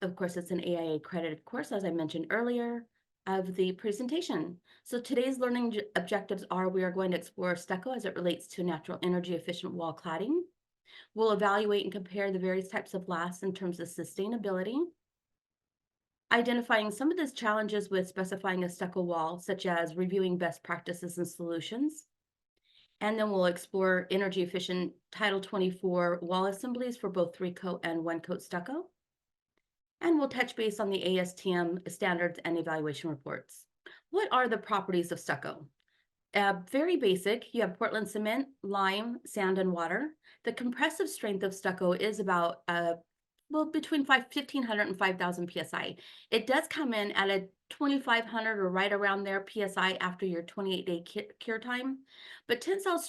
Of course, it's an AIA accredited course, as I mentioned earlier, of the presentation. So today's learning objectives are we are going to explore stucco as it relates to natural energy efficient wall cladding. We'll evaluate and compare the various types of laths in terms of sustainability, identifying some of the challenges with specifying a stucco wall, such as reviewing best practices and solutions. And then we'll explore energy efficient Title 24 wall assemblies for both 3-coat and 1-coat stucco. And we'll touch base on the ASTM standards and evaluation reports. What are the properties of stucco? Very basic. You have Portland cement, lime, sand, and water. The compressive strength of stucco is about between 1,500 and 5,000 psi. It does come in at a 2,500 or right around there psi after your 28-day cure time, but tensile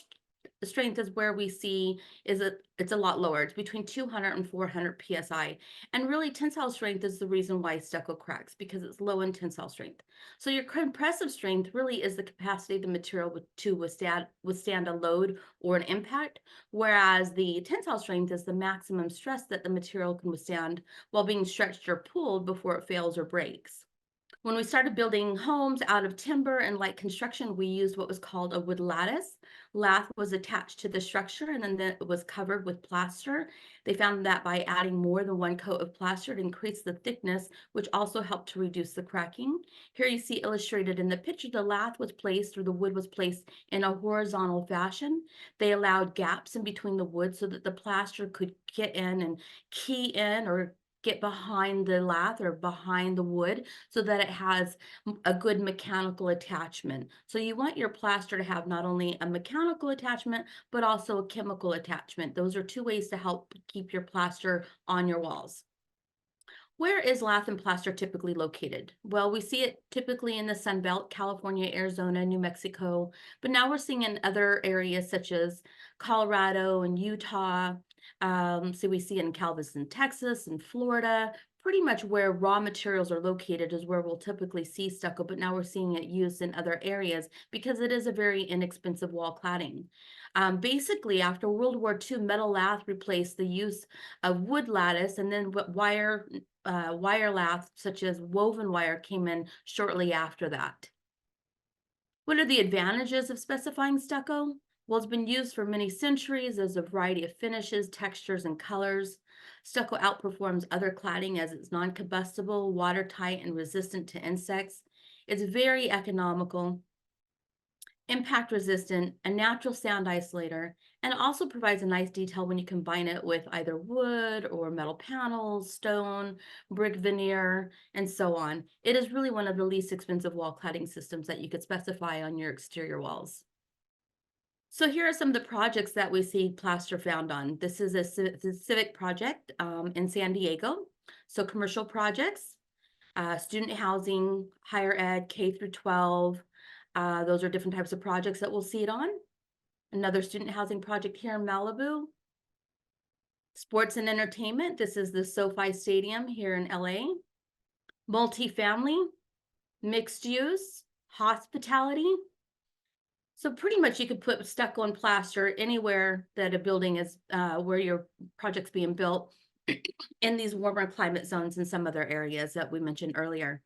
strength is where we see it's a lot lower. It's between 200 and 400 psi, and really tensile strength is the reason why stucco cracks, because it's low in tensile strength. So your compressive strength really is the capacity of the material to withstand a load or an impact, whereas the tensile strength is the maximum stress that the material can withstand while being stretched or pulled before it fails or breaks. When we started building homes out of timber and light construction, we used what was called a wood lattice. Lath was attached to the structure and then it was covered with plaster. They found that by adding more than 1 coat of plaster, it increased the thickness, which also helped to reduce the cracking. Here you see illustrated in the picture, the lath was placed, or the wood was placed in a horizontal fashion. They allowed gaps in between the wood so that the plaster could get in and key in or get behind the lath or behind the wood so that it has a good mechanical attachment. So you want your plaster to have not only a mechanical attachment, but also a chemical attachment. Those are two ways to help keep your plaster on your walls. Where is lath and plaster typically located? Well, we see it typically in the Sun Belt, California, Arizona, New Mexico, but now we're seeing in other areas such as Colorado and Utah. So we see it in Galveston, Texas, and Florida. Pretty much where raw materials are located is where we'll typically see stucco, but now we're seeing it used in other areas because it is a very inexpensive wall cladding. Basically, after World War II, metal lath replaced the use of wood lattice, and then wire lath, such as woven wire, came in shortly after that. What are the advantages of specifying stucco? Well, it's been used for many centuries. There's a variety of finishes, textures, and colors. Stucco outperforms other cladding as it's non-combustible, watertight, and resistant to insects. It's very economical, impact resistant, a natural sound isolator, and also provides a nice detail when you combine it with either wood or metal panels, stone, brick veneer, and so on. It is really one of the least expensive wall cladding systems that you could specify on your exterior walls. So here are some of the projects that we see plaster found on. This is a civic project in San Diego. So commercial projects, student housing, higher ed, K through 12. Those are different types of projects that we'll see it on. Another student housing project here in Malibu. Sports and entertainment. This is the SoFi Stadium here in LA. Multifamily, mixed use, hospitality. So pretty much you could put stucco and plaster anywhere that a building is, where your project's being built in these warmer climate zones and some other areas that we mentioned earlier.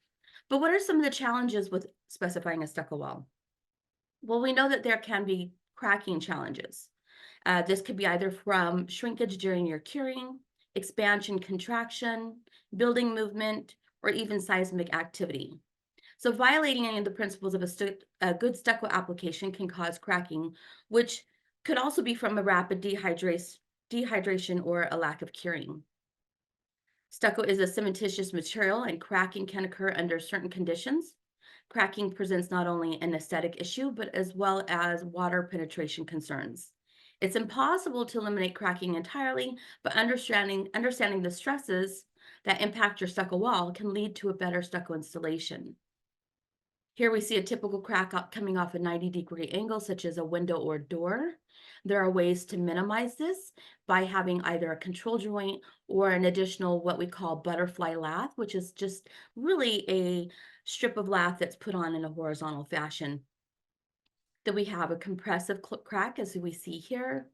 But what are some of the challenges with specifying a stucco wall? Well, we know that there can be cracking challenges. This could be either from shrinkage during your curing, expansion, contraction, building movement, or even seismic activity. So violating any of the principles of a good stucco application can cause cracking, which could also be from a rapid dehydration or a lack of curing. Stucco is a cementitious material, and cracking can occur under certain conditions. Cracking presents not only an aesthetic issue, but as well as water penetration concerns. It's impossible to eliminate cracking entirely, but understanding the stresses that impact your stucco wall can lead to a better stucco installation. Here we see a typical crack coming off a 90-degree angle, such as a window or door. There are ways to minimize this by having either a control joint or an additional what we call butterfly lath, which is just really a strip of lath that's put on in a horizontal fashion. Then we have a compressive crack, as we see here,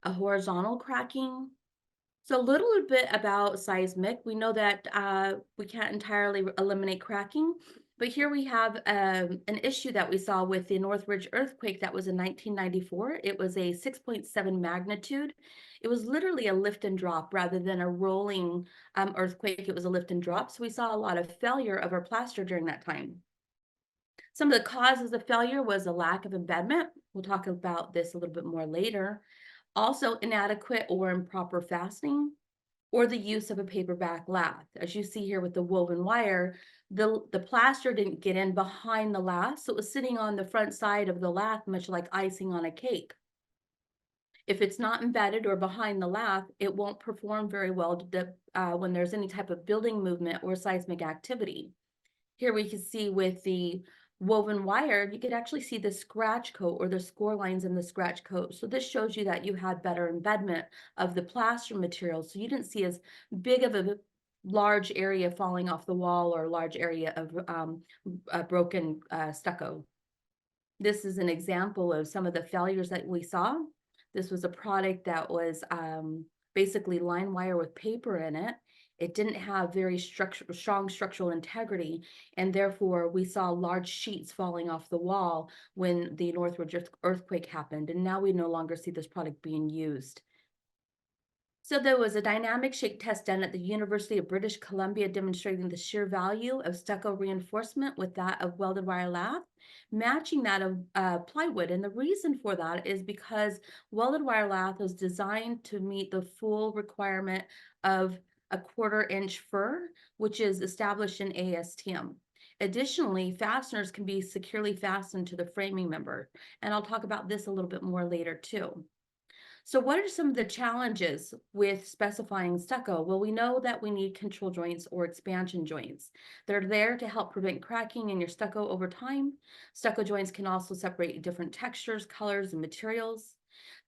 a horizontal cracking, So a little bit about seismic. We know that we can't entirely eliminate cracking, but here we have an issue that we saw with the Northridge earthquake that was in 1994. It was a 6.7 magnitude. It was literally a lift and drop rather than a rolling earthquake. It was a lift and drop. So we saw a lot of failure of our plaster during that time. Some of the causes of failure was a lack of embedment. We'll talk about this a little bit more later. Also, inadequate or improper fastening, or the use of a paperback lath. As you see here with the woven wire, the plaster didn't get in behind the lath, so it was sitting on the front side of the lath, much like icing on a cake. If it's not embedded or behind the lath, it won't perform very well when there's any type of building movement or seismic activity. Here we can see with the woven wire, you could actually see the scratch coat or the score lines in the scratch coat. So this shows you that you had better embedment of the plaster material. So you didn't see as big of a large area falling off the wall or a large area of broken stucco. This is an example of some of the failures that we saw. This was a product that was basically line wire with paper in it. It didn't have very strong structural integrity, and therefore we saw large sheets falling off the wall when the Northridge earthquake happened, and now we no longer see this product being used. So there was a dynamic shake test done at the University of British Columbia demonstrating the shear value of stucco reinforcement with that of welded wire lath, matching that of plywood. And the reason for that is because welded wire lath was designed to meet the full requirement of a 1/4 inch fur, which is established in ASTM. Additionally, fasteners can be securely fastened to the framing member. And I'll talk about this a little bit more later too. So what are some of the challenges with specifying stucco? Well, we know that we need control joints or expansion joints. They're there to help prevent cracking in your stucco over time. Stucco joints can also separate different textures, colors, and materials.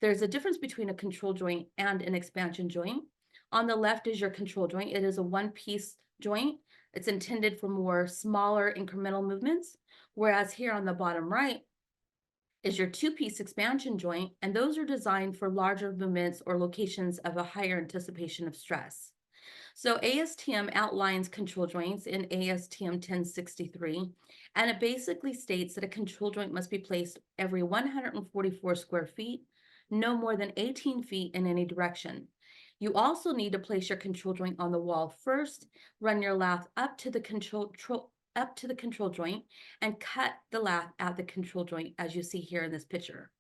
There's a difference between a control joint and an expansion joint. On the left is your control joint. It is a one-piece joint. It's intended for more smaller incremental movements, whereas here on the bottom right, is your two-piece expansion joint, and those are designed for larger movements or locations of a higher anticipation of stress. So ASTM outlines control joints in ASTM 1063, and it basically states that a control joint must be placed every 144 square feet, no more than 18 feet in any direction. You also need to place your control joint on the wall first, run your lath up to the control joint and cut the lath at the control joint as you see here in this picture.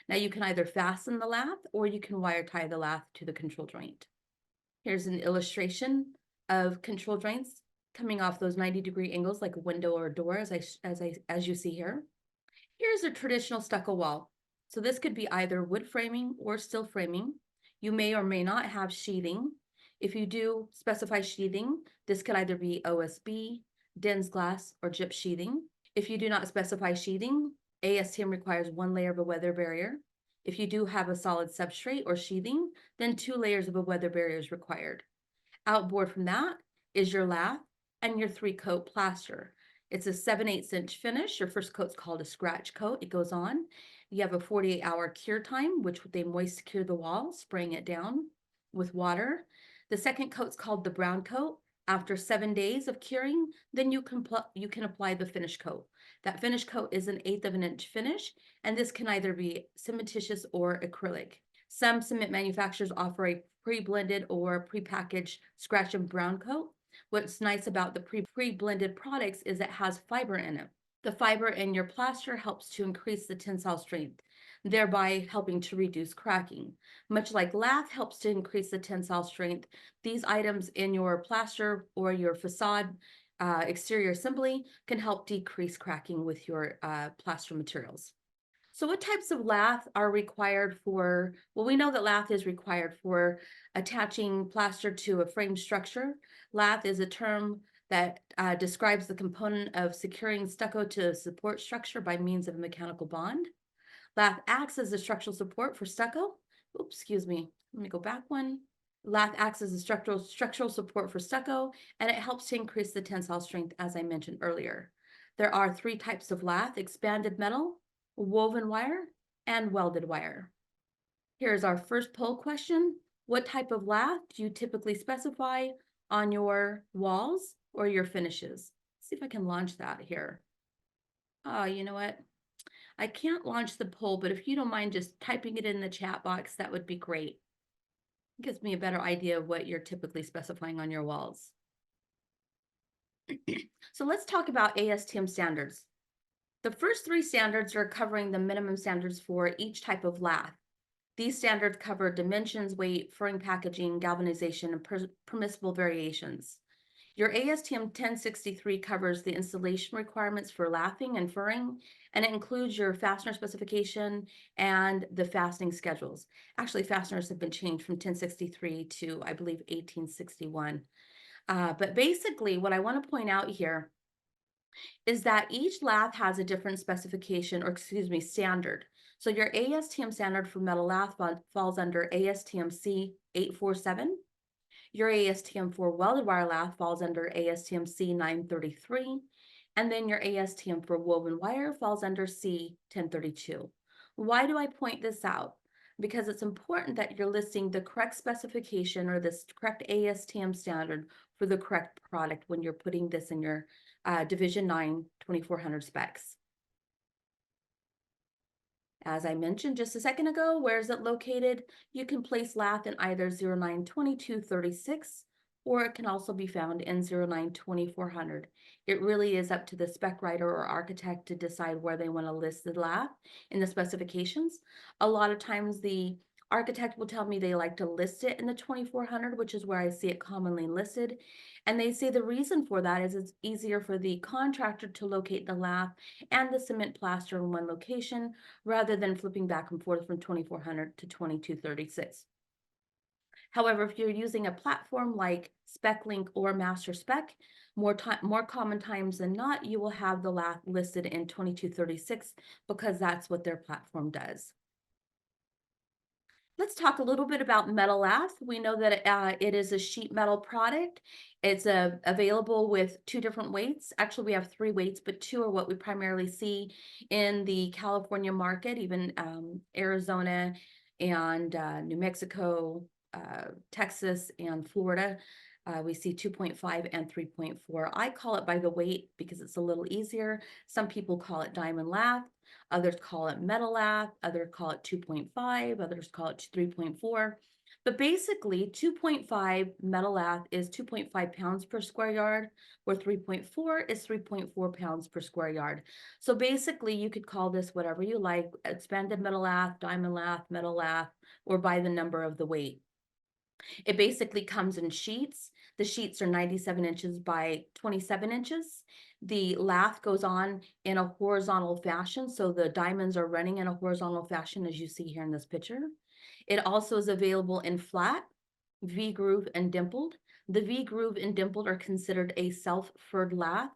Now you can either fasten the lath or you can wire tie the lath to the control joint. Here's an illustration of control joints coming off those 90-degree angles like a window or a door as you see here. Here's a traditional stucco wall. So this could be either wood framing or steel framing. You may or may not have sheathing. If you do specify sheathing, this could either be OSB, Den's glass, or gyp sheathing. If you do not specify sheathing, ASTM requires 1 layer of a weather barrier. If you do have a solid substrate or sheathing, then 2 layers of a weather barrier is required. Outboard from that is your lath and your 3-coat plaster. It's a 7/8 inch finish. Your first coat's called a scratch coat. It goes on. You have a 48-hour cure time, which they moist cure the wall, spraying it down with water. The second coat's called the brown coat. After 7 days of curing, then you can apply the finish coat. That finish coat is an 1/8 of an inch finish, and this can either be cementitious or acrylic. Some cement manufacturers offer a pre-blended or pre-packaged scratch and brown coat. What's nice about the pre-blended products is it has fiber in it. The fiber in your plaster helps to increase the tensile strength, thereby helping to reduce cracking. Much like lath helps to increase the tensile strength, these items in your plaster or your facade exterior assembly can help decrease cracking with your plaster materials. So what types of lath are required for, well, we know that lath is required for attaching plaster to a frame structure. Lath is a term that describes the component of securing stucco to a support structure by means of a mechanical bond. Lath acts as a structural support for stucco. Oops, excuse me. Let me go back one. Lath acts as a structural support for stucco, and it helps to increase the tensile strength, as I mentioned earlier. There are 3 types of lath: expanded metal, woven wire, and welded wire. Here's our first poll question. What type of lath do you typically specify on your walls or your finishes? See if I can launch that here. Oh, you know what? I can't launch the poll, but if you don't mind just typing it in the chat box, that would be great. It gives me a better idea of what you're typically specifying on your walls. So let's talk about ASTM standards. The first three standards are covering the minimum standards for each type of lath. These standards cover dimensions, weight, furring packaging, galvanization, and permissible variations. Your ASTM 1063 covers the installation requirements for lathing and furring, and it includes your fastener specification and the fastening schedules. Actually, fasteners have been changed from 1063 to, I believe, 1861. But basically, what I want to point out here is that each lath has a different specification, or excuse me, standard. So your ASTM standard for metal lath falls under ASTM C847. Your ASTM for welded wire lath falls under ASTM C933. And then your ASTM for woven wire falls under C1032. Why do I point this out? Because it's important that you're listing the correct specification or the correct ASTM standard for the correct product when you're putting this in your Division 9 2400 specs. As I mentioned just a second ago, where is it located? You can place lath in either 092236, or it can also be found in 092400. It really is up to the spec writer or architect to decide where they want to list the lath in the specifications. A lot of times the architect will tell me they like to list it in the 2400, which is where I see it commonly listed. And they say the reason for that is it's easier for the contractor to locate the lath and the cement plaster in one location rather than flipping back and forth from 2400 to 2236. However, if you're using a platform like SpecLink or Master Spec, more common times than not, you will have the lath listed in 2236 because that's what their platform does. Let's talk a little bit about metal lath. We know that it is a sheet metal product. It's available with two different weights. Actually, we have three weights, but two are what we primarily see in the California market, even Arizona and New Mexico, Texas, and Florida. We see 2.5 and 3.4. I call it by the weight because it's a little easier. Some people call it diamond lath. Others call it metal lath, others call it 2.5, others call it 3.4. But basically, 2.5 metal lath is 2.5 pounds per square yard, where 3.4 is 3.4 pounds per square yard. So basically, you could call this whatever you like, expanded metal lath, diamond lath, metal lath, or by the number of the weight. It basically comes in sheets. The sheets are 97 inches by 27 inches. The lath goes on in a horizontal fashion, so the diamonds are running in a horizontal fashion, as you see here in this picture. It also is available in flat, V-groove, and dimpled. The V-groove and dimpled are considered a self-furred lath.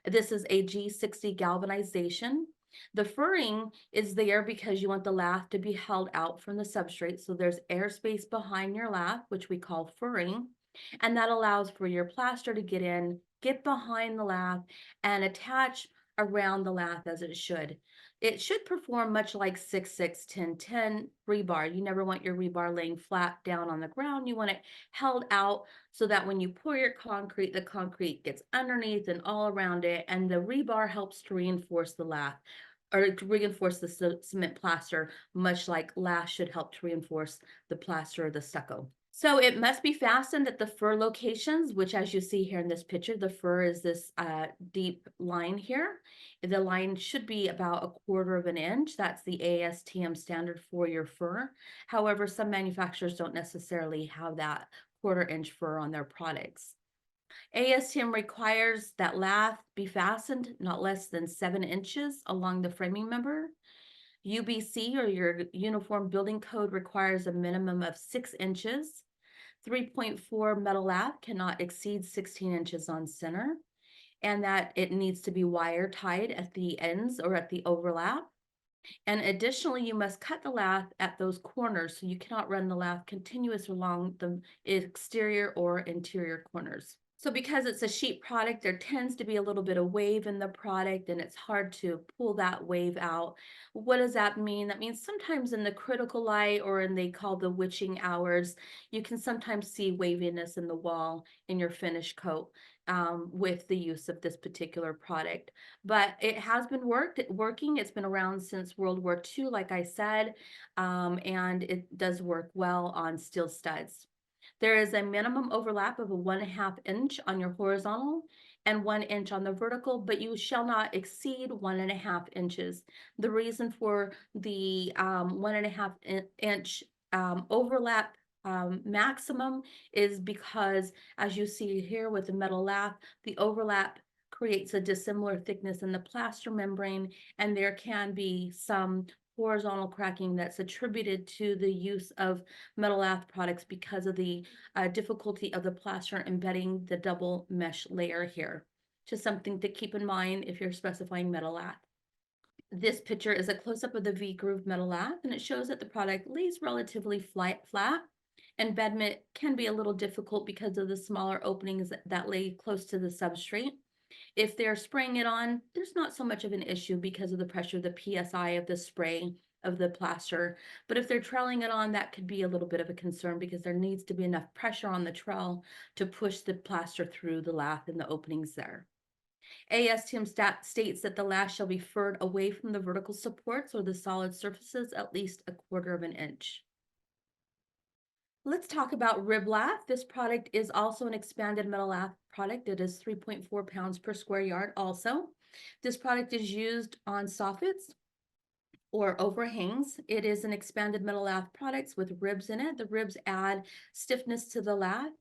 This is a G60 galvanization. The furring is there because you want the lath to be held out from the substrate, so there's airspace behind your lath, which we call furring, and that allows for your plaster to get in, get behind the lath, and attach around the lath as it should. It should perform much like 6-6-10-10 rebar. You never want your rebar laying flat down on the ground. You want it held out so that when you pour your concrete, the concrete gets underneath and all around it, and the rebar helps to reinforce the lath or to reinforce the cement plaster, much like lath should help to reinforce the plaster or the stucco. So it must be fastened at the fur locations, which as you see here in this picture, the fur is this deep line here. The line should be about 1/4 of an inch. That's the ASTM standard for your fur. However, some manufacturers don't necessarily have that 1/4 inch fur on their products. ASTM requires that lath be fastened not less than 7 inches along the framing member. UBC, or your Uniform Building Code, requires a minimum of 6 inches. 3.4 metal lath cannot exceed 16 inches on center, and that it needs to be wire tied at the ends or at the overlap. And additionally, you must cut the lath at those corners, so you cannot run the lath continuous along the exterior or interior corners. So because it's a sheet product, there tends to be a little bit of wave in the product and it's hard to pull that wave out. What does that mean? That means sometimes in the critical light or in they call the witching hours, you can sometimes see waviness in the wall in your finished coat with the use of this particular product. But it has been working. It's been around since World War II, like I said, and it does work well on steel studs. There is a minimum overlap of a 1.5 inch on your horizontal and 1 inch on the vertical, but you shall not exceed 1.5 inches. The reason for the 1.5 inch overlap maximum is because, as you see here with the metal lath, the overlap creates a dissimilar thickness in the plaster membrane, and there can be some horizontal cracking that's attributed to the use of metal lath products because of the difficulty of the plaster embedding the double mesh layer here. Just something to keep in mind if you're specifying metal lath. This picture is a close-up of the V-groove metal lath, and it shows that the product lays relatively flat. Embedment can be a little difficult because of the smaller openings that lay close to the substrate. If they're spraying it on, there's not so much of an issue because of the pressure, the PSI of the spray of the plaster. But if they're trailing it on, that could be a little bit of a concern because there needs to be enough pressure on the trail to push the plaster through the lath and the openings there. ASTM states that the lath shall be furred away from the vertical supports or the solid surfaces at least 1/4 of an inch. Let's talk about rib lath. This product is also an expanded metal lath product. It is 3.4 pounds per square yard also. This product is used on soffits or overhangs. It is an expanded metal lath product with ribs in it. The ribs add stiffness to the lath,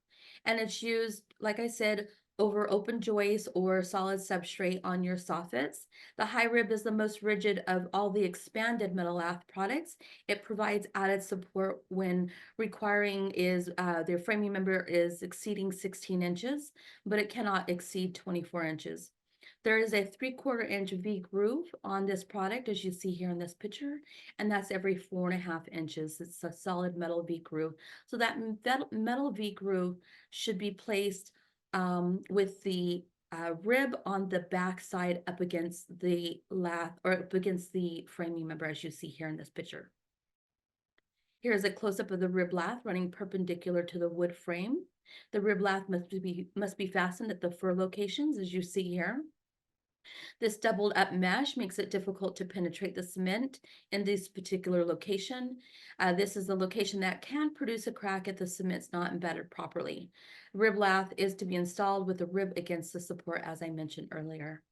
and it's used, like I said, over open joists or solid substrate on your soffits. The high rib is the most rigid of all the expanded metal lath products. It provides added support when requiring is their framing member is exceeding 16 inches, but it cannot exceed 24 inches. There is a 3/4 inch V groove on this product, as you see here in this picture, and that's every 4.5 inches. It's a solid metal V groove. So that metal V groove should be placed with the rib on the back side up against the lath or up against the framing member, as you see here in this picture. Here is a close-up of the rib lath running perpendicular to the wood frame. The rib lath must be fastened at the fur locations, as you see here. This doubled up mesh makes it difficult to penetrate the cement in this particular location. This is the location that can produce a crack if the cement's not embedded properly. Rib lath is to be installed with the rib against the support, as I mentioned earlier.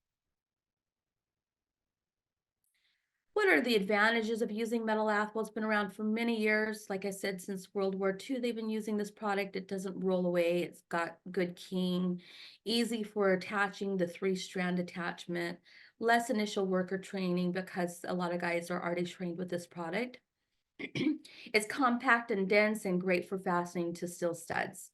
What are the advantages of using metal lath? Well, it's been around for many years. Like I said, since World War II, they've been using this product. It doesn't roll away. It's got good keying, easy for attaching the 3-strand attachment, less initial worker training because a lot of guys are already trained with this product. It's compact and dense and great for fastening to steel studs.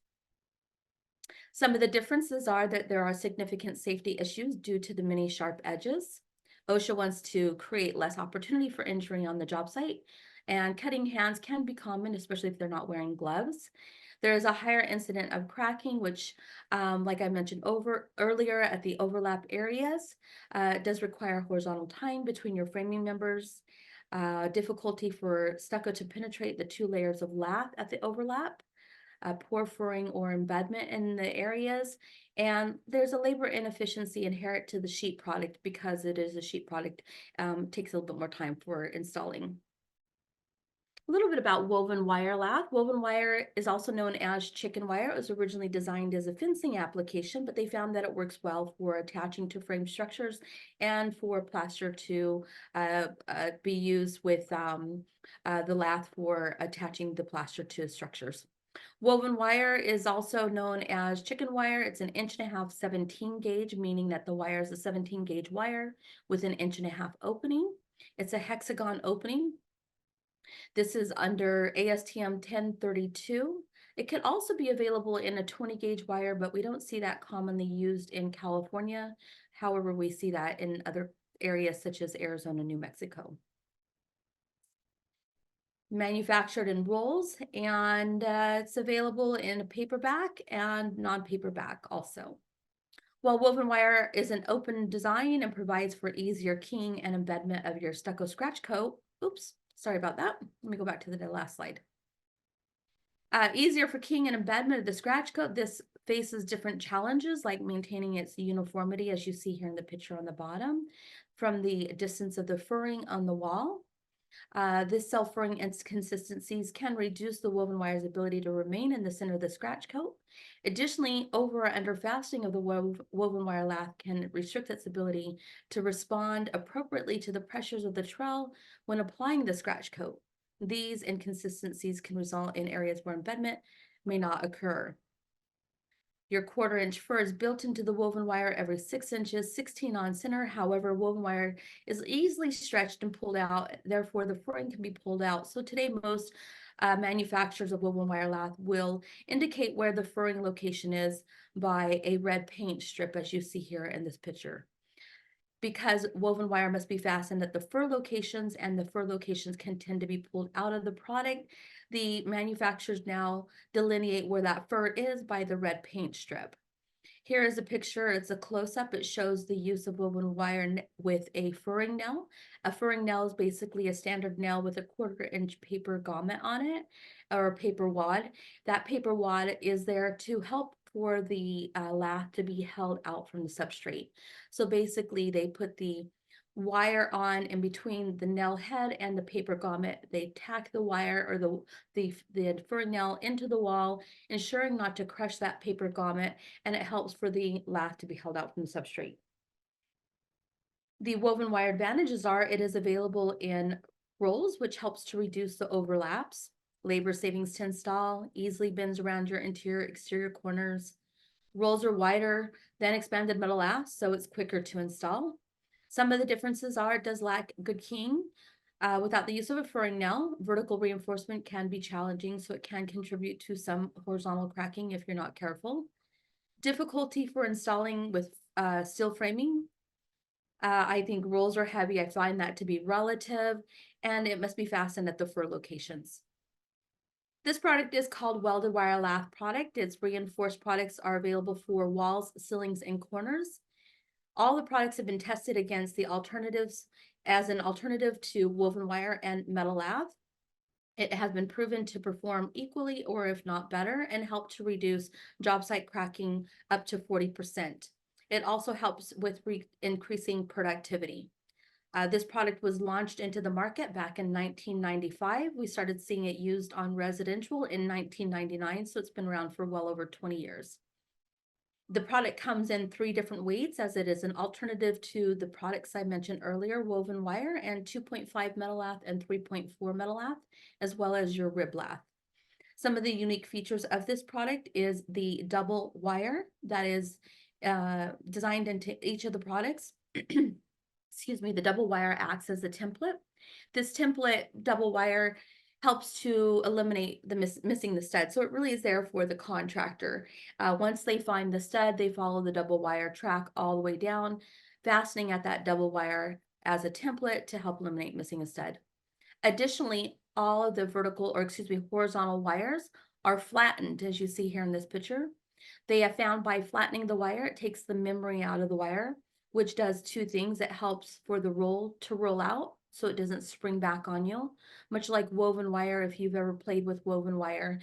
Some of the differences are that there are significant safety issues due to the many sharp edges. OSHA wants to create less opportunity for injury on the job site, and cutting hands can be common, especially if they're not wearing gloves. There is a higher incident of cracking, which, like I mentioned earlier at the overlap areas, does require horizontal tying between your framing members, difficulty for stucco to penetrate the 2 layers of lath at the overlap, poor furring or embedment in the areas, and there's a labor inefficiency inherent to the sheet product because it is a sheet product. Takes a little bit more time for installing. A little bit about woven wire lath. Woven wire is also known as chicken wire. It was originally designed as a fencing application, but they found that it works well for attaching to frame structures and for plaster to be used with the lath for attaching the plaster to structures. Woven wire is also known as chicken wire. It's an 1.5" 17 gauge, meaning that the wire is a 17 gauge wire with an 1.5" opening. It's a hexagon opening. This is under ASTM 1032. It can also be available in a 20 gauge wire, but we don't see that commonly used in California. However, we see that in other areas such as Arizona, New Mexico. manufactured in rolls, and it's available in paperback and non-paperback also. While woven wire is an open design and provides for easier keying and embedment of your stucco scratch coat. Oops, sorry about that. Let me go back to the last slide. Easier for keying and embedment of the scratch coat. This faces different challenges like maintaining its uniformity, as you see here in the picture on the bottom, from the distance of the furring on the wall. This self-furring inconsistencies can reduce the woven wire's ability to remain in the center of the scratch coat. Additionally, over or under fastening of the woven wire lath can restrict its ability to respond appropriately to the pressures of the trowel when applying the scratch coat. These inconsistencies can result in areas where embedment may not occur. Your 1/4 inch fur is built into the woven wire every 6 inches, 16 on center. However, woven wire is easily stretched and pulled out. Therefore, the furring can be pulled out. So today, most manufacturers of woven wire lath will indicate where the furring location is by a red paint strip, as you see here in this picture. Because woven wire must be fastened at the fur locations and the fur locations can tend to be pulled out of the product, the manufacturers now delineate where that fur is by the red paint strip. Here is a picture, it's a close-up. It shows the use of woven wire with a furring nail. A furring nail is basically a standard nail with a 1/4 inch paper grommet on it, or a paper wad. That paper wad is there to help for the lath to be held out from the substrate. So basically they put the wire on in between the nail head and the paper grommet. They tack the wire or the furring nail into the wall, ensuring not to crush that paper grommet, and it helps for the lath to be held out from the substrate. The woven wire advantages are it is available in rolls, which helps to reduce the overlaps, labor savings to install, easily bends around your interior exterior corners. Rolls are wider than expanded metal lath, so it's quicker to install. Some of the differences are it does lack good keying. Without the use of a furring nail, vertical reinforcement can be challenging, so it can contribute to some horizontal cracking if you're not careful. Difficulty for installing with steel framing. I think rolls are heavy. I find that to be relative, and it must be fastened at the fur locations. This product is called welded wire lath product. Its reinforced products are available for walls, ceilings, and corners. All the products have been tested against the alternatives as an alternative to woven wire and metal lath. It has been proven to perform equally or if not better and help to reduce job site cracking up to 40%. It also helps with increasing productivity. This product was launched into the market back in 1995. We started seeing it used on residential in 1999, so it's been around for well over 20 years. The product comes in 3 different weights, as it is an alternative to the products I mentioned earlier, woven wire and 2.5 metal lath and 3.4 metal lath, as well as your rib lath. Some of the unique features of this product is the double wire that is designed into each of the products. Excuse me, the double wire acts as a template. This template double wire helps to eliminate the missing the stud. So it really is there for the contractor. Once they find the stud, they follow the double wire track all the way down, fastening at that double wire as a template to help eliminate missing a stud. Additionally, all of the horizontal wires are flattened, as you see here in this picture. They have found by flattening the wire, it takes the memory out of the wire, which does 2 things. It helps for the roll to roll out so it doesn't spring back on you. Much like woven wire, if you've ever played with woven wire,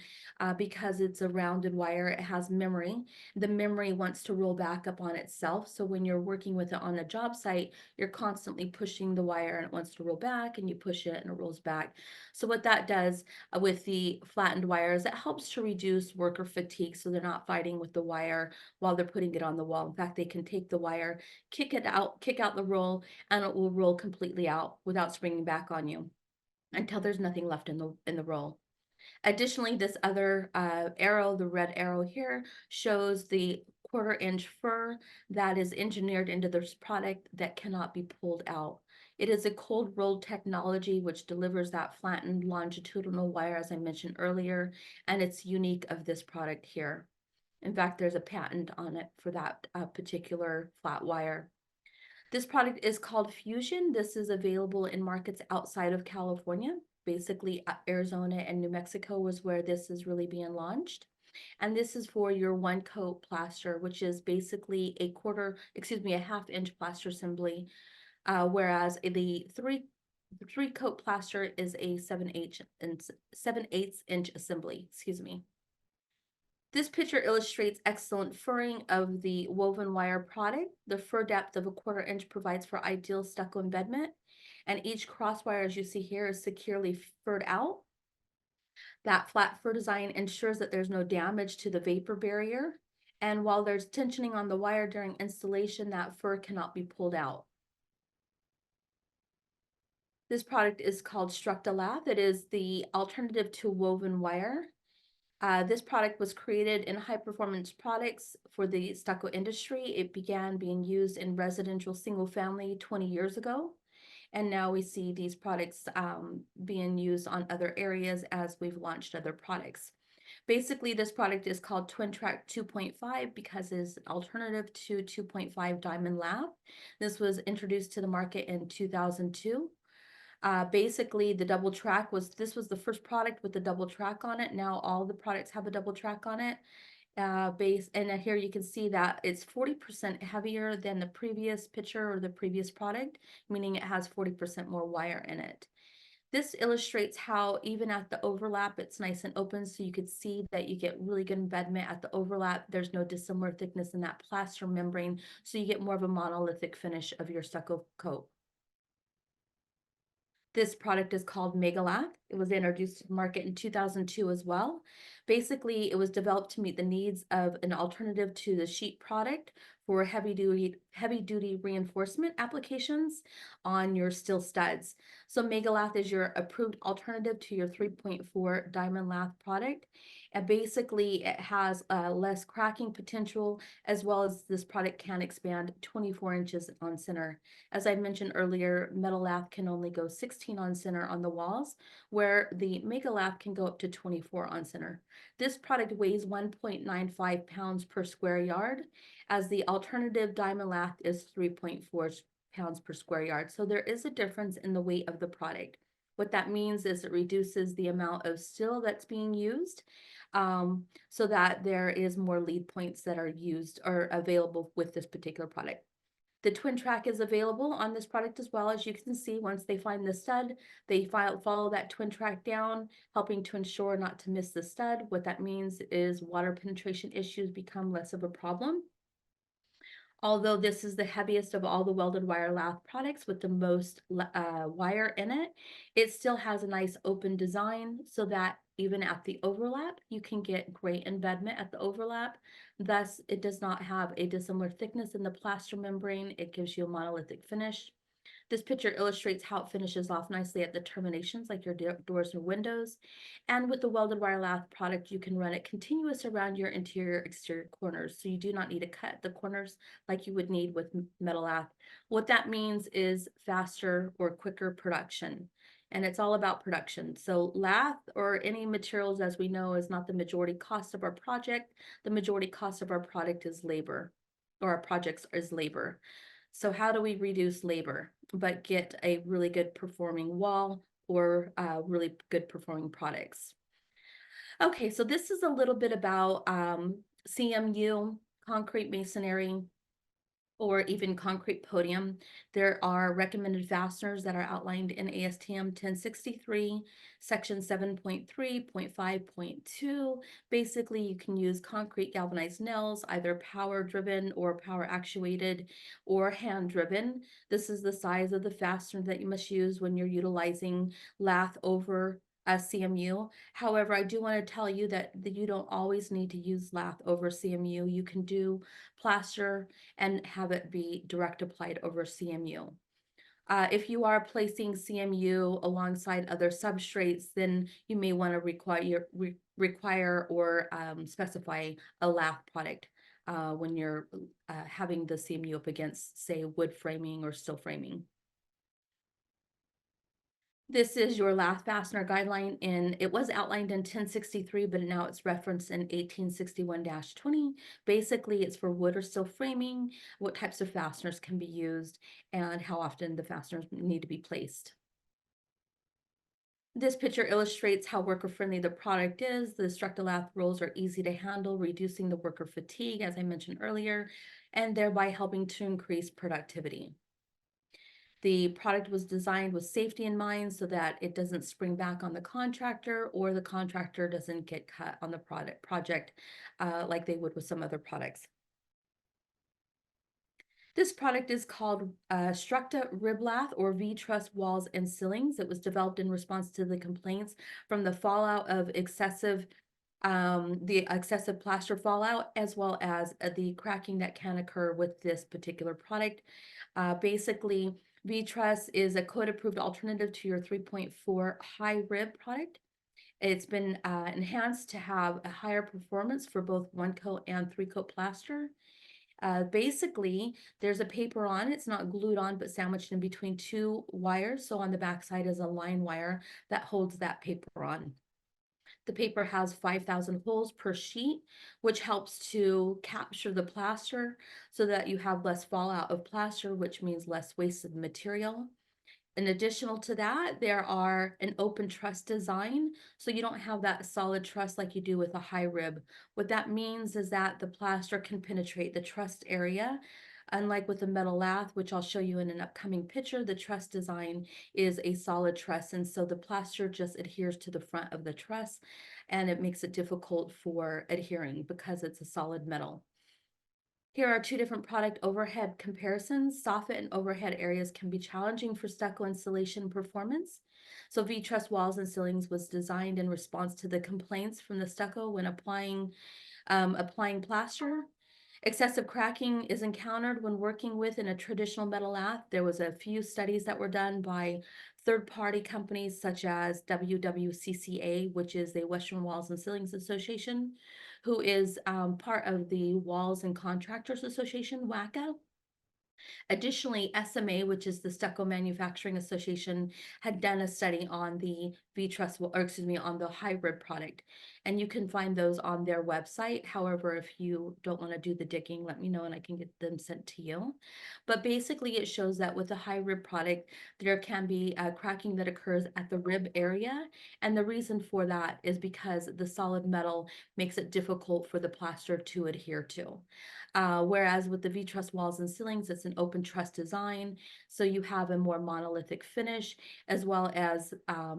because it's a rounded wire, it has memory. The memory wants to roll back up on itself. So when you're working with it on a job site, you're constantly pushing the wire and it wants to roll back, and you push it and it rolls back. So what that does with the flattened wires, it helps to reduce worker fatigue so they're not fighting with the wire while they're putting it on the wall. In fact, they can take the wire, kick out the roll, and it will roll completely out without springing back on you until there's nothing left in the roll. Additionally, this other arrow, the red arrow here, shows the 1/4 inch fur that is engineered into this product that cannot be pulled out. It is a cold rolled technology which delivers that flattened longitudinal wire, as I mentioned earlier, and it's unique of this product here. In fact, there's a patent on it for that particular flat wire. This product is called Fusion. This is available in markets outside of California. basically Arizona and New Mexico was where this is really being launched. And this is for your one coat plaster, which is basically a half-inch plaster assembly, whereas the three coat plaster is a 7/8 inch assembly, excuse me. This picture illustrates excellent furring of the woven wire product. The fur depth of a 1/4 inch provides for ideal stucco embedment, and each crosswire, as you see here, is securely furred out. That flat fur design ensures that there's no damage to the vapor barrier, and while there's tensioning on the wire during installation, that fur cannot be pulled out. This product is called Lath. It is the alternative to woven wire. This product was created in high performance products for the stucco industry. It began being used in residential single family 20 years ago. And now we see these products being used on other areas as we've launched other products. Basically, this product is called Twin Track 2.5 because it's an alternative to 2.5 Diamond Lath. This was introduced to the market in 2002. Basically, the double track this was the first product with the double track on it. Now all the products have a double track on it. And here you can see that it's 40% heavier than the previous picture or the previous product, meaning it has 40% more wire in it. This illustrates how even at the overlap, it's nice and open, so you could see that you get really good embedment at the overlap. There's no dissimilar thickness in that plaster membrane, so you get more of a monolithic finish of your stucco coat. This product is called Lath. It was introduced to the market in 2002 as well. Basically, it was developed to meet the needs of an alternative to the sheet product for heavy duty reinforcement applications on your steel studs. So Lath is your approved alternative to your 3.4 Diamond Lath product. And basically, it has less cracking potential, as well as this product can expand 24 inches on center. As I mentioned earlier, metal lath can only go 16 on center on the walls, where the Mega Lath can go up to 24 on center. This product weighs 1.95 pounds per square yard, as the alternative Diamond Lath is 3.4 pounds per square yard. So there is a difference in the weight of the product. What that means is it reduces the amount of steel that's being used, so that there is more lead points that are used or available with this particular product. The twin track is available on this product as well. As you can see, once they find the stud, they follow that twin track down, helping to ensure not to miss the stud. What that means is water penetration issues become less of a problem. Although this is the heaviest of all the welded wire lath products with the most wire in it, it still has a nice open design so that even at the overlap, you can get great embedment at the overlap. Thus, it does not have a dissimilar thickness in the plaster membrane. It gives you a monolithic finish. This picture illustrates how it finishes off nicely at the terminations, like your doors or windows. And with the welded wire lath product, you can run it continuous around your interior exterior corners. So you do not need to cut the corners like you would need with metal lath. What that means is faster or quicker production. And it's all about production. So lath or any materials, as we know, is not the majority cost of our project. The majority cost of our product is labor, or our projects is labor. So how do we reduce labor, but get a really good performing wall or really good performing products? Okay, so this is a little bit about CMU, concrete masonry, or even concrete podium. There are recommended fasteners that are outlined in ASTM 1063, section 7.3.5.2. Basically, you can use concrete galvanized nails, either power driven or power actuated or hand driven. This is the size of the fastener that you must use when you're utilizing lath over a CMU. However, I do want to tell you that you don't always need to use lath over CMU. You can do plaster and have it be direct applied over CMU. If you are placing CMU alongside other substrates, then you may want to require or specify a lath product when you're having the CMU up against, say, wood framing or steel framing. This is your lath fastener guideline, and it was outlined in 1063, but now it's referenced in 1861-20. Basically, it's for wood or steel framing, what types of fasteners can be used, and how often the fasteners need to be placed. This picture illustrates how worker-friendly the product is. The Structo-Lath rolls are easy to handle, reducing the worker fatigue, as I mentioned earlier, and thereby helping to increase productivity. The product was designed with safety in mind so that it doesn't spring back on the contractor or the contractor doesn't get cut on the project like they would with some other products. This product is called Structa Riblath or V-Truss Walls and Ceilings. It was developed in response to the complaints from the fallout of the excessive plaster fallout, as well as the cracking that can occur with this particular product. Basically, V-Truss is a code-approved alternative to your 3.4 high rib product. It's been enhanced to have a higher performance for both one coat and three coat plaster. Basically, there's a paper on, it's not glued on, but sandwiched in between two wires. So on the back side is a line wire that holds that paper on. The paper has 5,000 holes per sheet, which helps to capture the plaster so that you have less fallout of plaster, which means less wasted material. In addition to that, there are an open truss design, so you don't have that solid truss like you do with a high rib. What that means is that the plaster can penetrate the trussed area. Unlike with the metal lath, which I'll show you in an upcoming picture, the truss design is a solid truss, and so the plaster just adheres to the front of the truss, and it makes it difficult for adhering because it's a solid metal. Here are two different product overhead comparisons. Soffit and overhead areas can be challenging for stucco installation performance. So V-Truss walls and ceilings was designed in response to the complaints from the stucco when applying plaster. Excessive cracking is encountered when working with in a traditional metal lath. There was a few studies that were done by third-party companies such as WWCCA, which is the Western Walls and Ceilings Association, who is part of the Walls and Contractors Association, WACA. Additionally, SMA, which is the Stucco Manufacturing Association, had done a study on the on the hybrid product, and you can find those on their website. However, if you don't want to do the digging, let me know and I can get them sent to you. But basically, it shows that with the hybrid product, there can be cracking that occurs at the rib area, and the reason for that is because the solid metal makes it difficult for the plaster to adhere to. Whereas with the V-Truss walls and ceilings, it's an open truss design, so you have a more monolithic finish, as well as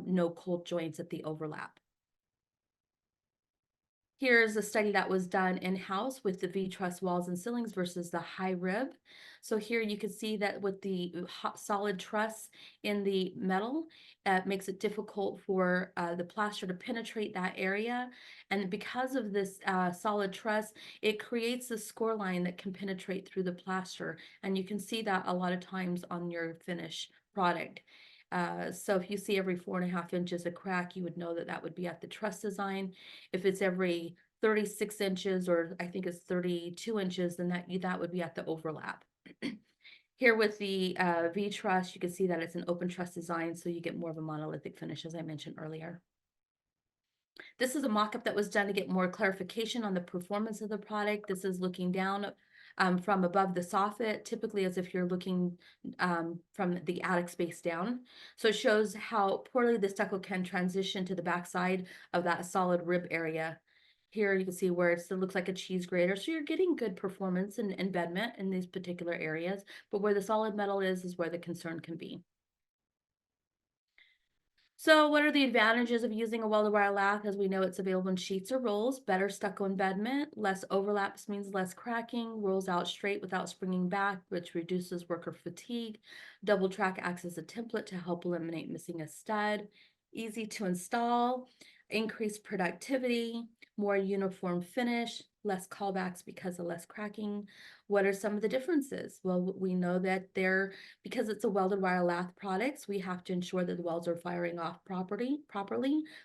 no cold joints at the overlap. Here's a study that was done in-house with the V-Truss walls and ceilings versus the high rib. So here you can see that with the solid truss in the metal, it makes it difficult for the plaster to penetrate that area. And because of this solid truss, it creates a score line that can penetrate through the plaster. And you can see that a lot of times on your finished product. So if you see every 4.5 inches a crack, you would know that that would be at the truss design. If it's every 36 inches, or I think it's 32 inches, then that would be at the overlap. Here with the V-Truss, you can see that it's an open truss design, so you get more of a monolithic finish, as I mentioned earlier. This is a mock-up that was done to get more clarification on the performance of the product. This is looking down from above the soffit, typically as if you're looking from the attic space down. So it shows how poorly the stucco can transition to the backside of that solid rib area. Here you can see where it looks like a cheese grater. So you're getting good performance and embedment in these particular areas, but where the solid metal is where the concern can be. So what are the advantages of using a welded wire lath? As we know, it's available in sheets or rolls, better stucco embedment, less overlaps means less cracking, rolls out straight without springing back, which reduces worker fatigue. Double track acts as a template to help eliminate missing a stud. Easy to install, increased productivity, more uniform finish, less callbacks because of less cracking. What are some of the differences? Well, we know that because it's a welded wire lath products, we have to ensure that the welds are firing off properly,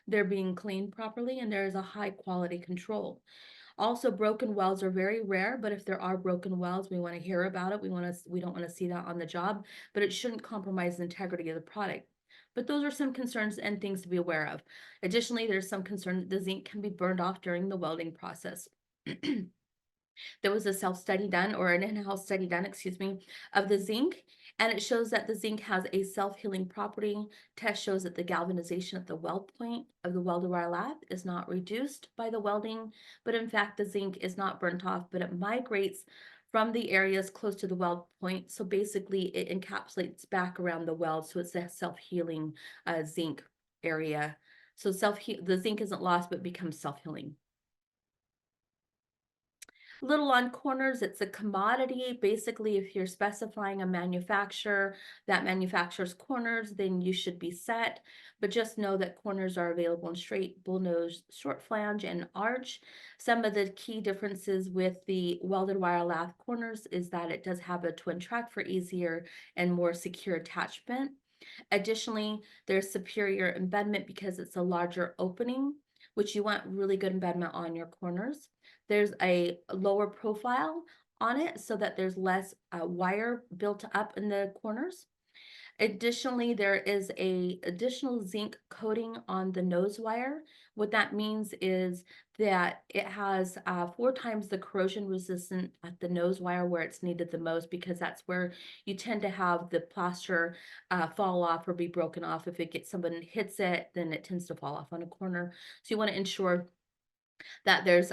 they're being cleaned properly, and there is a high quality control. Also, broken welds are very rare, but if there are broken welds, we want to hear about it. We don't want to see that on the job, but it shouldn't compromise the integrity of the product. But those are some concerns and things to be aware of. Additionally, there's some concern that the zinc can be burned off during the welding process. There was a self-study done, or an in-house study done, excuse me, of the zinc, and it shows that the zinc has a self-healing property. Test shows that the galvanization at the weld point of the welded wire lath is not reduced by the welding, but in fact, the zinc is not burnt off, but it migrates from the areas close to the weld point. So basically, it encapsulates back around the weld, so it's a self-healing zinc area. So the zinc isn't lost, but becomes self-healing. Little on corners, it's a commodity. Basically, if you're specifying a manufacturer that manufactures corners, then you should be set. But just know that corners are available in straight, bullnose, short flange, and arch. Some of the key differences with the welded wire lath corners is that it does have a twin track for easier and more secure attachment. Additionally, there's superior embedment because it's a larger opening, which you want really good embedment on your corners. There's a lower profile on it so that there's less wire built up in the corners. Additionally, there is a additional zinc coating on the nose wire. What that means is that it has 4 times the corrosion resistant at the nose wire where it's needed the most, because that's where you tend to have the plaster fall off or be broken off. If someone hits it, then it tends to fall off on a corner. So you want to ensure that there's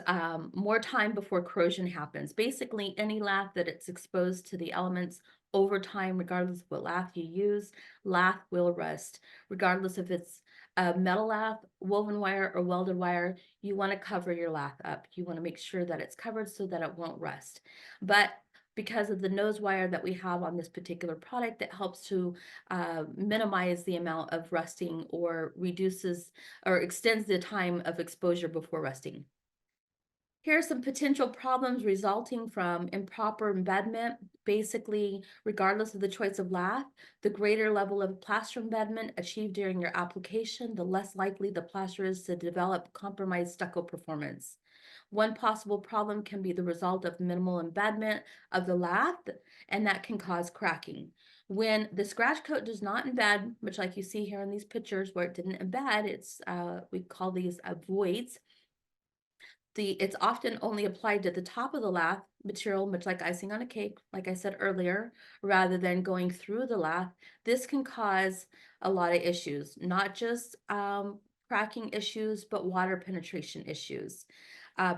more time before corrosion happens. Basically, any lath that it's exposed to the elements over time, regardless of what lath you use, lath will rust. Regardless if it's a metal lath, woven wire, or welded wire, you want to cover your lath up. You want to make sure that it's covered so that it won't rust. But because of the nose wire that we have on this particular product, it helps to minimize the amount of rusting, or reduces or extends the time of exposure before rusting. Here are some potential problems resulting from improper embedment. Basically, regardless of the choice of lath, the greater level of plaster embedment achieved during your application, the less likely the plaster is to develop compromised stucco performance. One possible problem can be the result of minimal embedment of the lath, and that can cause cracking. When the scratch coat does not embed, which like you see here in these pictures where it didn't embed, we call these voids. It's often only applied to the top of the lath material, much like icing on a cake, like I said earlier, rather than going through the lath. This can cause a lot of issues, not just cracking issues, but water penetration issues.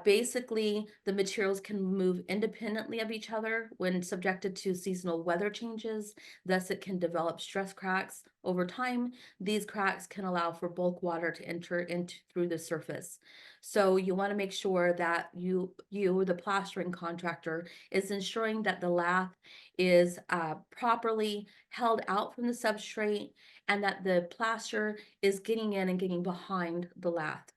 Basically, the materials can move independently of each other when subjected to seasonal weather changes. Thus, it can develop stress cracks. Over time, these cracks can allow for bulk water to enter through the surface. So you want to make sure that you, the plastering contractor, is ensuring that the lath is properly held out from the substrate, and that the plaster is getting in and getting behind the lath.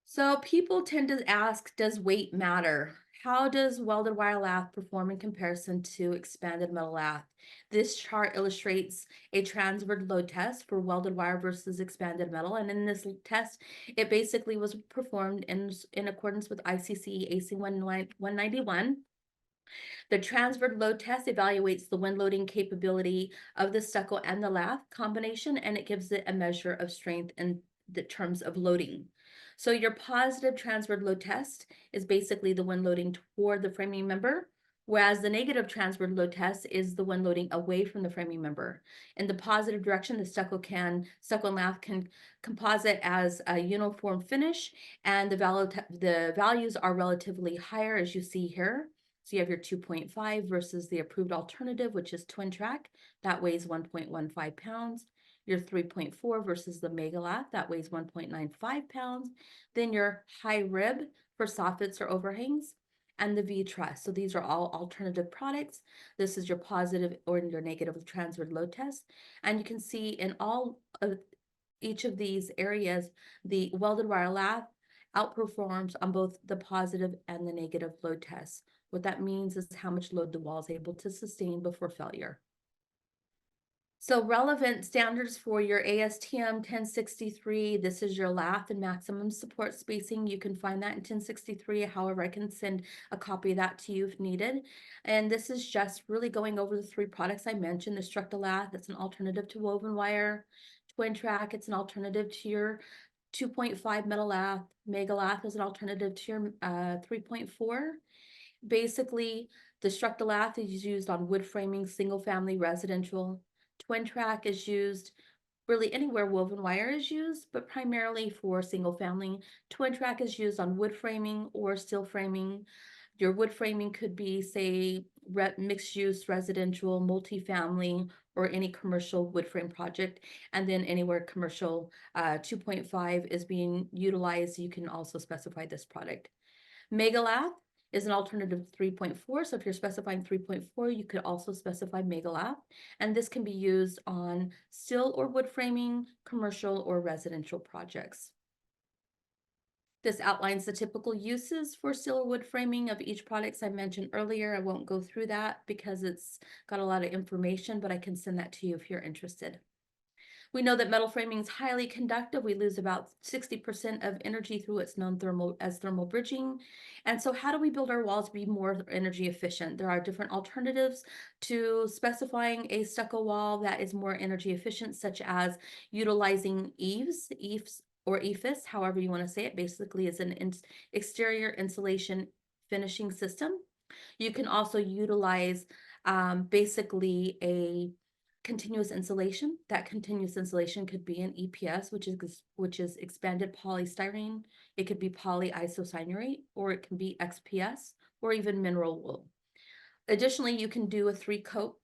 So people tend to ask, does weight matter? How does welded wire lath perform in comparison to expanded metal lath? This chart illustrates a transverse load test for welded wire versus expanded metal. And in this test, it basically was performed in accordance with ICC AC 191. The transverse load test evaluates the wind loading capability of the stucco and the lath combination, and it gives it a measure of strength in the terms of loading. So your positive transverse load test is basically the wind loading toward the framing member, whereas the negative transverse load test is the wind loading away from the framing member. In the positive direction, the stucco and lath can composite as a uniform finish, and the values are relatively higher, as you see here. So you have your 2.5 versus the approved alternative, which is twin track, that weighs 1.15 pounds. Your 3.4 versus the mega lath, that weighs 1.95 pounds. Then your high rib for soffits or overhangs, and the V truss. So these are all alternative products. This is your positive or your negative transverse load test. And you can see in each of these areas, the welded wire lath outperforms on both the positive and the negative load tests. What that means is how much load the wall is able to sustain before failure. So relevant standards for your ASTM 1063, this is your lath and maximum support spacing. You can find that in 1063. However, I can send a copy of that to you if needed. And this is just really going over the 3 products I mentioned. The Structo lath, that's an alternative to woven wire. Twin track, it's an alternative to your 2.5 metal lath. Mega lath is an alternative to your 3.4. Basically, the Structo-Lath is used on wood framing, single-family residential. Twin track is used really anywhere woven wire is used, but primarily for single family. Twin track is used on wood framing or steel framing. Your wood framing could be, say, mixed use, residential, multifamily, or any commercial wood frame project. And then anywhere commercial 2.5 is being utilized, you can also specify this product. Megalath is an alternative 3.4. So if you're specifying 3.4, you could also specify Megalath. And this can be used on steel or wood framing, commercial or residential projects. This outlines the typical uses for steel or wood framing of each products I mentioned earlier. I won't go through that because it's got a lot of information, but I can send that to you if you're interested. We know that metal framing is highly conductive. We lose about 60% of energy through its thermal bridging. And so how do we build our walls to be more energy efficient? There are different alternatives to specifying a stucco wall that is more energy efficient, such as utilizing eaves or EIFS, however you want to say it. Basically, it's an exterior insulation finishing system. You can also utilize basically a continuous insulation. That continuous insulation could be an EPS, which is expanded polystyrene. It could be polyisocyanurate, or it can be XPS, or even mineral wool. Additionally, you can do a 3-coat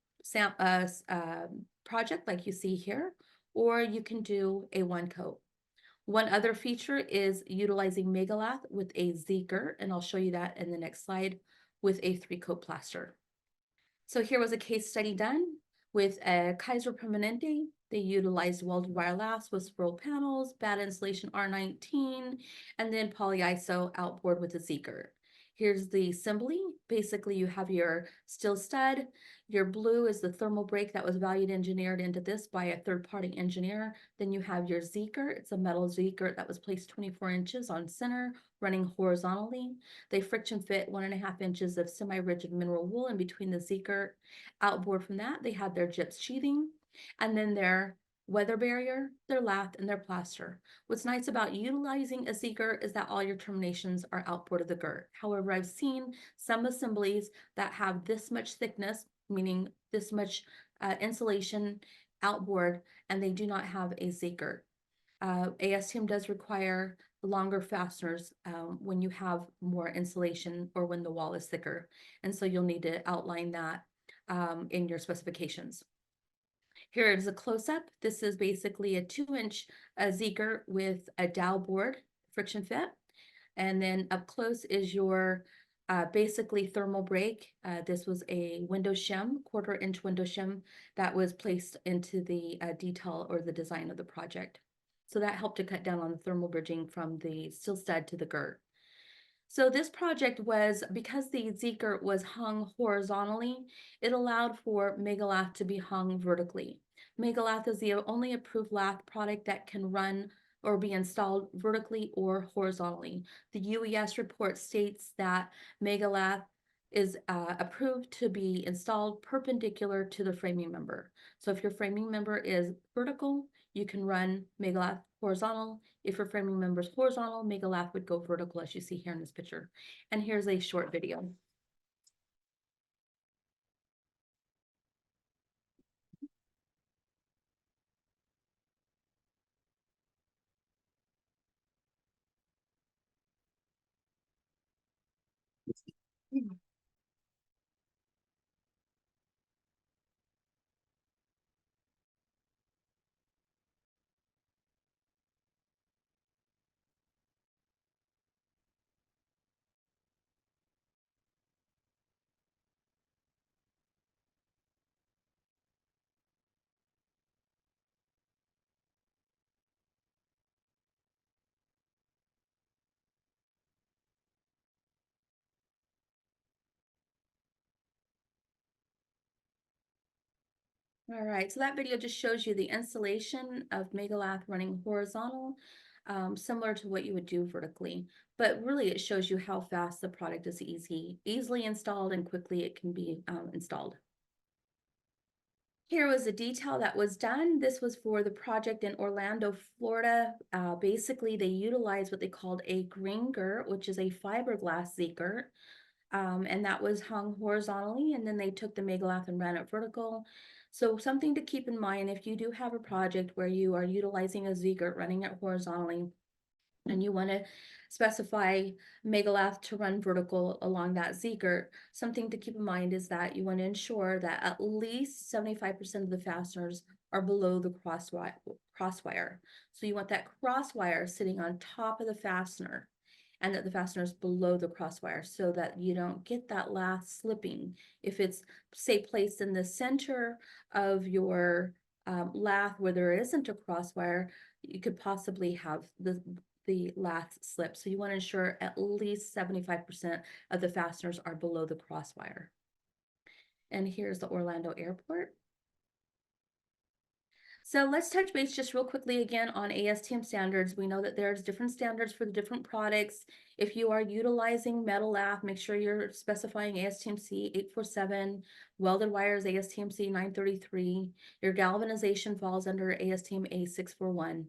project like you see here, or you can do a 1-coat. One other feature is utilizing Megalath with a Z-girt, and I'll show you that in the next slide, with a 3-coat plaster. So here was a case study done with a Kaiser Permanente. They utilized welded wire laths with swirl panels, bad insulation R19, and then polyiso outboard with a Z-girt. Here's the assembly. Basically, you have your steel stud. Your blue is the thermal break that was value engineered into this by a third-party engineer. Then you have your Z-girt. It's a metal Z-girt that was placed 24 inches on center, running horizontally. They friction fit 1.5 inches of semi-rigid mineral wool in between the Z-girt. Outboard from that, they had their gyps sheathing, and then their weather barrier, their lath, and their plaster. What's nice about utilizing a Z-girt is that all your terminations are outboard of the girt. However, I've seen some assemblies that have this much thickness, meaning this much insulation outboard, and they do not have a Z-girt. ASTM does require longer fasteners when you have more insulation or when the wall is thicker. And so you'll need to outline that in your specifications. Here is a close-up. This is basically a 2-inch Z-girt with a dowel board friction fit. And then up close is your basically thermal break. This was a window shim, 1/4 inch window shim that was placed into the detail or the design of the project. So that helped to cut down on the thermal bridging from the steel stud to the girt. So this project was, because the Z-girt was hung horizontally, it allowed for Megalath to be hung vertically. Megalath is the only approved lath product that can run or be installed vertically or horizontally. The UES report states that Megalath is approved to be installed perpendicular to the framing member. So if your framing member is vertical, you can run Megalath horizontal. If your framing member is horizontal, Megalath would go vertical, as you see here in this picture. And here's a short video. All right, so that video just shows you the installation of Megalath running horizontal, similar to what you would do vertically. But really, it shows you how fast the product is easily installed and quickly it can be installed. Here was a detail that was done. This was for the project in Orlando, Florida. Basically, they utilized what they called a green girt, which is a fiberglass Z-girt. And that was hung horizontally, and then they took the Megalath and ran it vertical. So something to keep in mind if you do have a project where you are utilizing a Z-girt, running it horizontally, and you want to specify Megalath to run vertical along that Z-girt, something to keep in mind is that you want to ensure that at least 75% of the fasteners are below the crosswire. So you want that crosswire sitting on top of the fastener, and that the fastener is below the crosswire so that you don't get that lath slipping. If it's, say, placed in the center of your lath where there isn't a crosswire, you could possibly have the lath slip. So you want to ensure at least 75% of the fasteners are below the crosswire. And here's the Orlando Airport. So let's touch base just real quickly again on ASTM standards. We know that there's different standards for the different products. If you are utilizing metal lath, make sure you're specifying ASTM C 847, welded wires ASTM C 933. Your galvanization falls under ASTM A 641.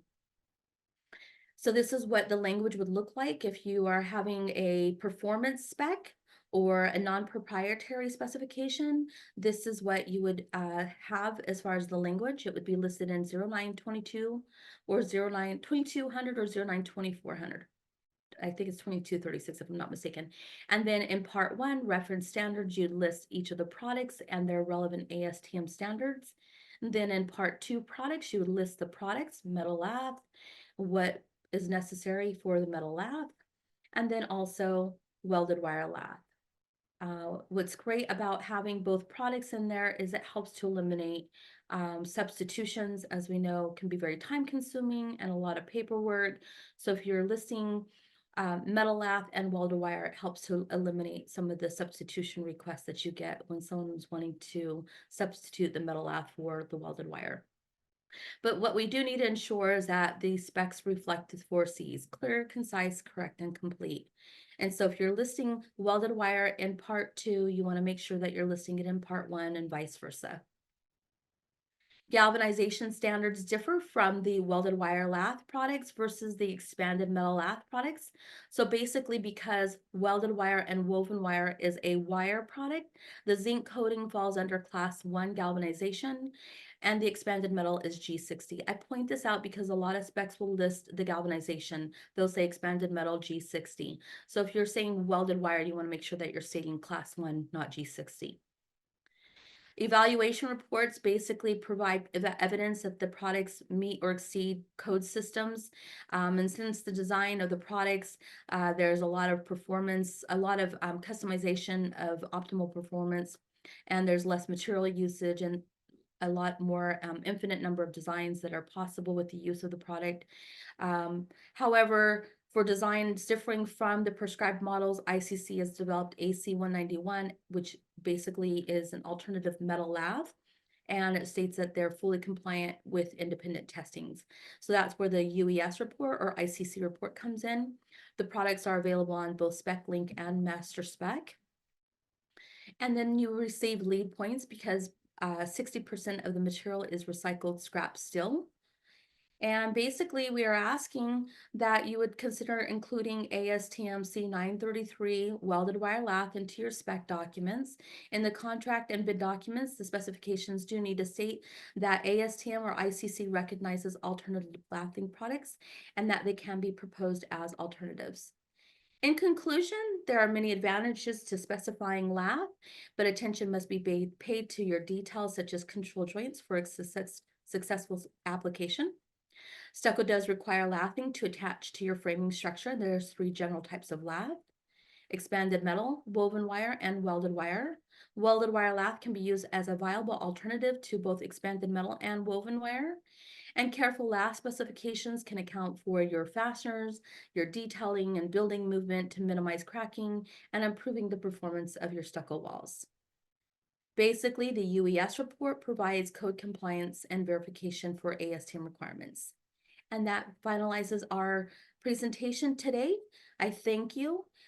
So this is what the language would look like if you are having a performance spec or a non-proprietary specification. This is what you would have as far as the language. It would be listed in 0922 or 092200 or 092400. I think it's 2236 if I'm not mistaken. And then in part 1, reference standards, you'd list each of the products and their relevant ASTM standards. And then in part 2, products, you would list the products, metal lath, what is necessary for the metal lath, and then also welded wire lath. What's great about having both products in there is it helps to eliminate substitutions, as we know can be very time consuming and a lot of paperwork. So if you're listing metal lath and welded wire, it helps to eliminate some of the substitution requests that you get when someone's wanting to substitute the metal lath for the welded wire. But what we do need to ensure is that the specs reflect the 4 Cs: clear, concise, correct, and complete. And so if you're listing welded wire in part 2, you want to make sure that you're listing it in part 1 and vice versa. Galvanization standards differ from the welded wire lath products versus the expanded metal lath products. So basically, because welded wire and woven wire is a wire product, the zinc coating falls under class 1 galvanization, and the expanded metal is G60. I point this out because a lot of specs will list the galvanization. They'll say expanded metal G60. So if you're saying welded wire, you want to make sure that you're stating class 1, not G60. Evaluation reports basically provide evidence that the products meet or exceed code systems. And since the design of the products, there's a lot of performance, a lot of customization of optimal performance, and there's less material usage and a lot more infinite number of designs that are possible with the use of the product. However, for designs differing from the prescribed models, ICC has developed AC 191, which basically is an alternative metal lath, and it states that they're fully compliant with independent testings. So that's where the UES report or ICC report comes in. The products are available on both Spec Link and Master Spec. And then you receive lead points because 60% of the material is recycled scrap steel. And basically, we are asking that you would consider including ASTM C933 welded wire lath into your spec documents. In the contract and bid documents, the specifications do need to state that ASTM or ICC recognizes alternative lathing products and that they can be proposed as alternatives. In conclusion, there are many advantages to specifying lath, but attention must be paid to your details such as control joints for a successful application. Stucco does require lathing to attach to your framing structure. There's 3 general types of lath: expanded metal, woven wire, and welded wire. Welded wire lath can be used as a viable alternative to both expanded metal and woven wire. And careful lath specifications can account for your fasteners, your detailing and building movement to minimize cracking and improving the performance of your stucco walls. Basically, the UES report provides code compliance and verification for ASTM requirements. And that finalizes our presentation today. I thank you.